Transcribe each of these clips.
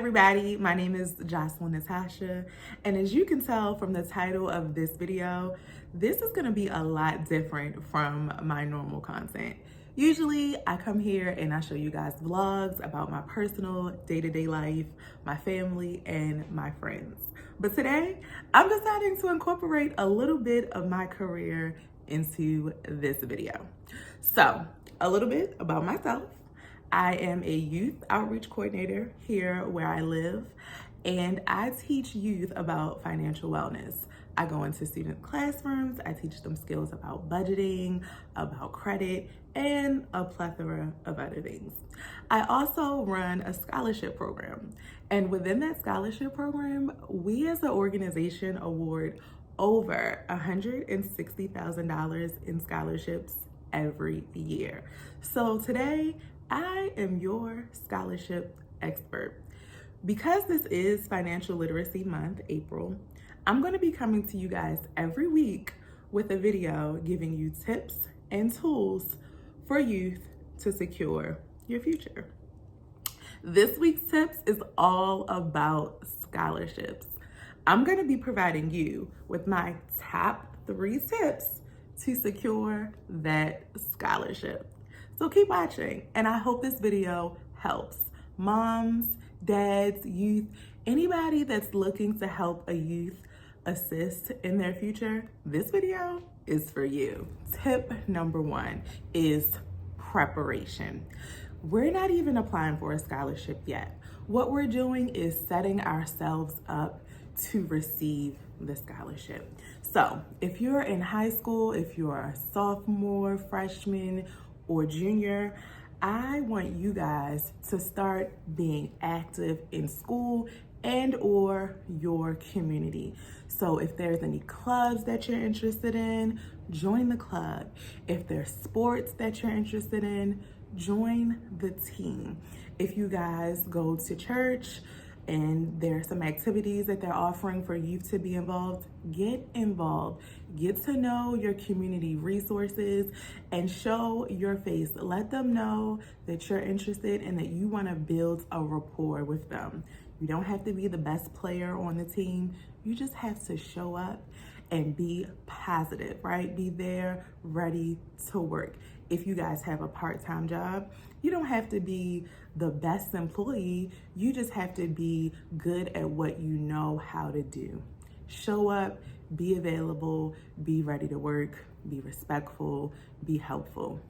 everybody, my name is Jocelyn Natasha, and as you can tell from the title of this video, this is gonna be a lot different from my normal content. Usually I come here and I show you guys vlogs about my personal day-to-day life, my family, and my friends. But today, I'm deciding to incorporate a little bit of my career into this video. So, a little bit about myself. I am a youth outreach coordinator here where I live, and I teach youth about financial wellness. I go into student classrooms, I teach them skills about budgeting, about credit, and a plethora of other things. I also run a scholarship program, and within that scholarship program, we as an organization award over $160,000 in scholarships every year. So today, I am your scholarship expert. Because this is Financial Literacy Month, April, I'm going to be coming to you guys every week with a video giving you tips and tools for youth to secure your future. This week's tips is all about scholarships. I'm going to be providing you with my top 3 tips to secure that scholarship. So keep watching, and I hope this video helps moms, dads, youth, anybody that's looking to help a youth assist in their future. This video is for you. Tip number 1 is preparation. We're not even applying for a scholarship yet. What we're doing is setting ourselves up to receive the scholarship. So if you're in high school, if you're a sophomore, freshman, or junior, I want you guys to start being active in school and or your community. So if there's any clubs that you're interested in, join the club. If there's sports that you're interested in, join the team. If you guys go to church and there are some activities that they're offering for youth to be involved, get involved. Get to know your community resources and show your face. Let them know that you're interested and that you want to build a rapport with them. You don't have to be the best player on the team. You just have to show up and be positive, right? Be there, ready to work. If you guys have a part-time job, you don't have to be the best employee. You just have to be good at what you know how to do. Show up, be available, be ready to work, be respectful, be helpful.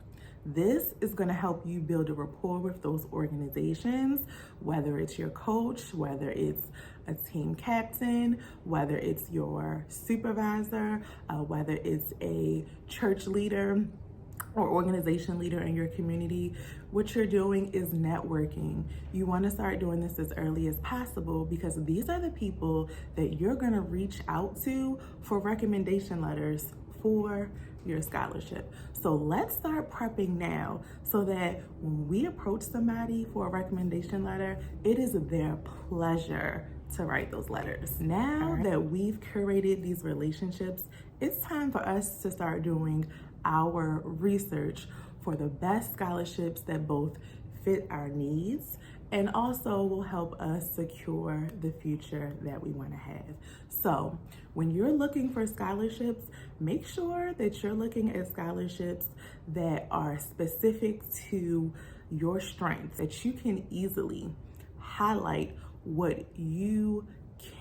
This is going to help you build a rapport with those organizations, whether it's your coach, whether it's a team captain, whether it's your supervisor, whether it's a church leader or organization leader in your community. What you're doing is networking. You want to start doing this as early as possible because these are the people that you're going to reach out to for recommendation letters for your scholarship. So let's start prepping now so that when we approach somebody for a recommendation letter, it is their pleasure to write those letters. Now that we've curated these relationships, it's time for us to start doing our research for the best scholarships that both fit our needs and also will help us secure the future that we want to have. So when you're looking for scholarships, make sure that you're looking at scholarships that are specific to your strengths, that you can easily highlight what you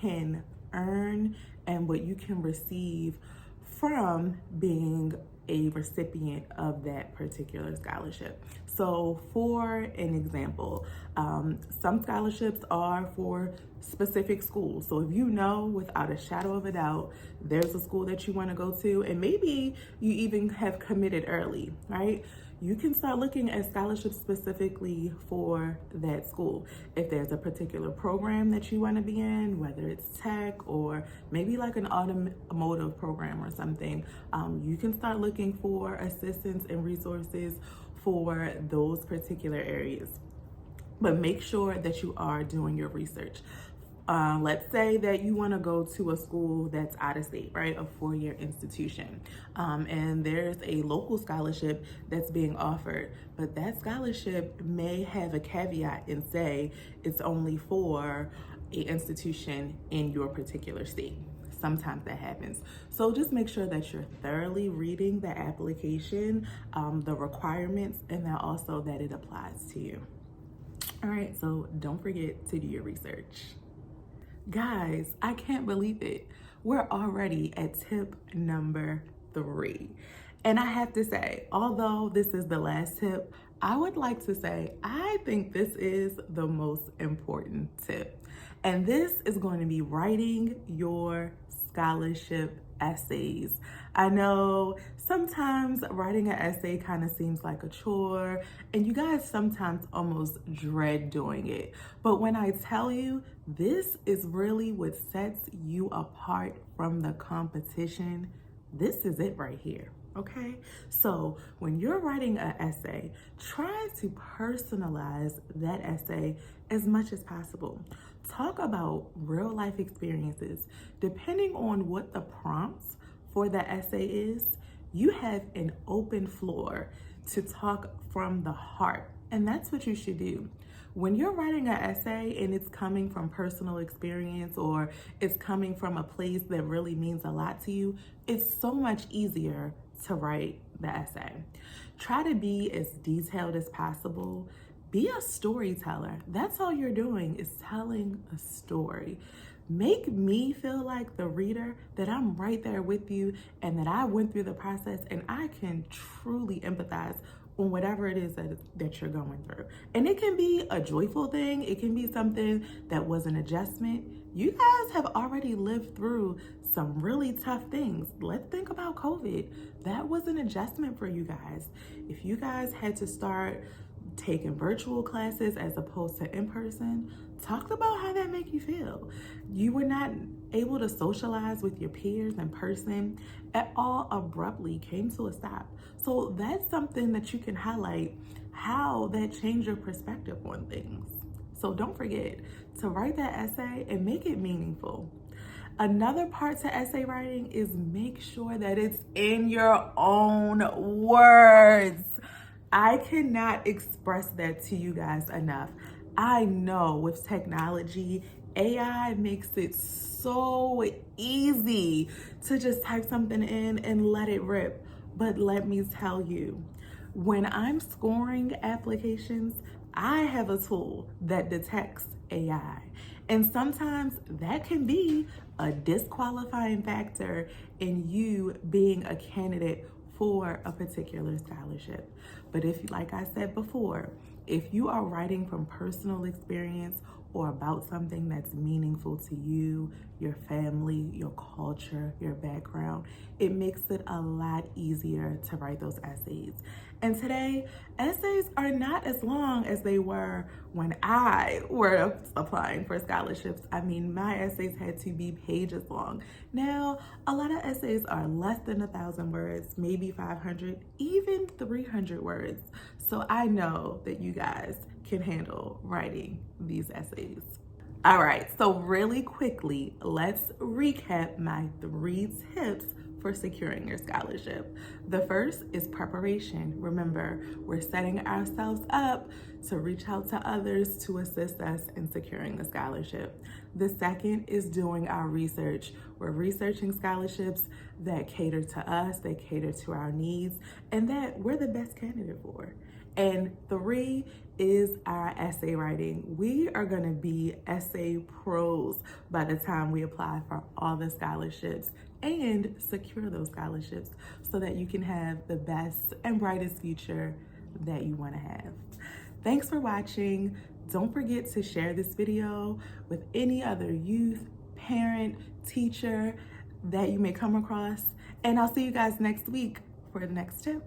can earn and what you can receive from being a recipient of that particular scholarship. So for an example, some scholarships are for specific schools. So if you know without a shadow of a doubt, there's a school that you want to go to, and maybe you even have committed early, right? You can start looking at scholarships specifically for that school. If there's a particular program that you want to be in, whether it's tech or maybe like an automotive program or something, you can start looking for assistance and resources for those particular areas. But make sure that you are doing your research. Let's say that you want to go to a school that's out of state, right? A four-year institution. And there's a local scholarship that's being offered, but that scholarship may have a caveat and say it's only for an institution in your particular state. Sometimes that happens. So just make sure that you're thoroughly reading the application, the requirements, and then also that it applies to you. All right, so don't forget to do your research. Guys, I can't believe it. We're already at tip number 3. And I have to say, although this is the last tip, I would like to say I think this is the most important tip. And this is going to be writing your scholarship essays. I know sometimes writing an essay kind of seems like a chore, and you guys sometimes almost dread doing it. But when I tell you, this is really what sets you apart from the competition. This is it right here. Okay, so when you're writing an essay, try to personalize that essay as much as possible. Talk about real life experiences. Depending on what the prompts for the essay is, you have an open floor to talk from the heart. And that's what you should do. When you're writing an essay and it's coming from personal experience or it's coming from a place that really means a lot to you, it's so much easier to write the essay. Try to be as detailed as possible. Be a storyteller. That's all you're doing is telling a story. Make me feel like the reader that I'm right there with you and that I went through the process and I can truly empathize on whatever it is that you're going through. And it can be a joyful thing. It can be something that was an adjustment. You guys have already lived through some really tough things. Let's think about COVID. That was an adjustment for you guys. If you guys had to start taking virtual classes as opposed to in-person, talk about how that make you feel. You were not able to socialize with your peers in person. It all abruptly came to a stop. So that's something that you can highlight, how that changed your perspective on things. So don't forget to write that essay and make it meaningful. Another part to essay writing is make sure that it's in your own words. I cannot express that to you guys enough. I know with technology, AI makes it so easy to just type something in and let it rip. But let me tell you, when I'm scoring applications, I have a tool that detects AI. And sometimes that can be a disqualifying factor in you being a candidate for a particular scholarship. But if, like I said before, if you are writing from personal experience or about something that's meaningful to you, your family, your culture, your background, it makes it a lot easier to write those essays. And today, essays are not as long as they were when I were applying for scholarships. I mean, my essays had to be pages long. Now, a lot of essays are less than 1,000 words, maybe 500, even 300 words. So I know that you guys can handle writing these essays. All right, so really quickly, let's recap my 3 tips for securing your scholarship. The first is preparation. Remember, we're setting ourselves up to reach out to others to assist us in securing the scholarship. The second is doing our research. We're researching scholarships that cater to us, that cater to our needs, and that we're the best candidate for. And 3 is our essay writing. We are gonna be essay pros by the time we apply for all the scholarships and secure those scholarships so that you can have the best and brightest future that you wanna have. Thanks for watching. Don't forget to share this video with any other youth, parent, teacher that you may come across. And I'll see you guys next week for the next tip.